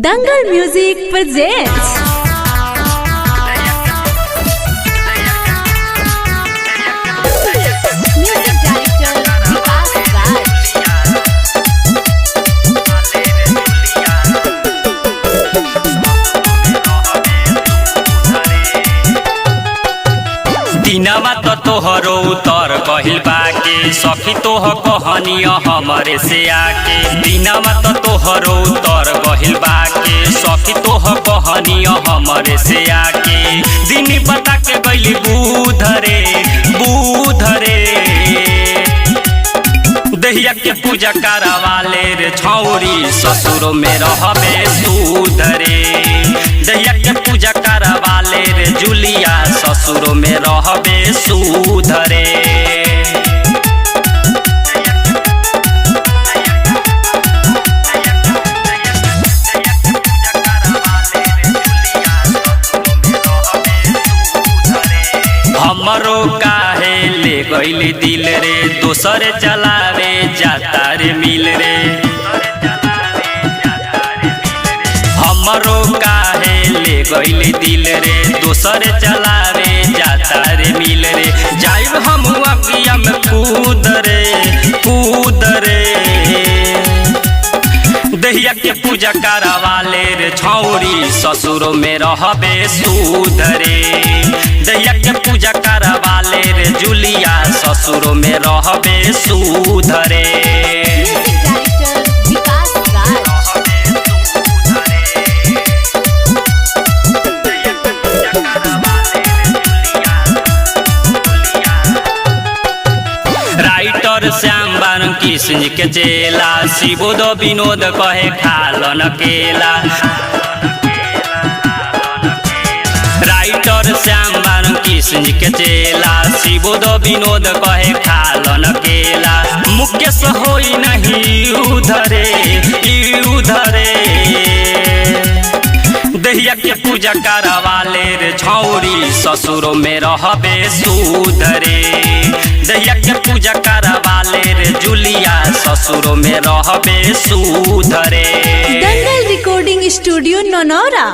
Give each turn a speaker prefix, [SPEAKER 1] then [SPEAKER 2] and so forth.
[SPEAKER 1] दंगल music presents. Music director विकास राज।
[SPEAKER 2] दिनवा तो तोहरो उतर कहिल बाके सखी तोह कहनिय हमरे से आके। दिनवा तो तोहरो उतर कहिल बाके सखी तोह कहनिय हमरे से आके। दिन बता के गइली बूधरे बूधरे दहिया के पूजा करावाले रे छौरी ससुरो में रहबे सुधरे। दहिया के पूजा करावाले रे जुलिया ससुरो में रहबे सुधरे। हमरो काहे ले गइली दिल रे दोसरे चलावे जाता रे मिल रे। हमरो काहे ले गइली दिल रे दोसरे चलावे जाता रे मिल रे। जाइब हम अगिया में कूद रे कूद रे। दहिया के पूजा करावाले रे छौरी ससुरो में रहबे सुधरे। दहिया के पूजा करावाले रे जुलिया ससुरो में रहबे सुधरे।
[SPEAKER 1] म्यूजिक डायरेक्टर विकास राज।
[SPEAKER 2] राइटर श्याम बारन कृष्ण के चेला शिवोद विनोद कहे खालन केला। राइटर श्याम बारन कृष्ण के चेला शिवोद विनोद कहे खालन केला। मुकेश होई नहीं उधरे उधरे। दहिया के पूजा करावाले रे छौरी ससुरो में रहबे सुधरे। दहिया के पूजा करावाले रे जुलिया ससुरो में रहबे सुधरे।
[SPEAKER 1] दंगल रिकॉर्डिंग स्टूडियो नौनौरा।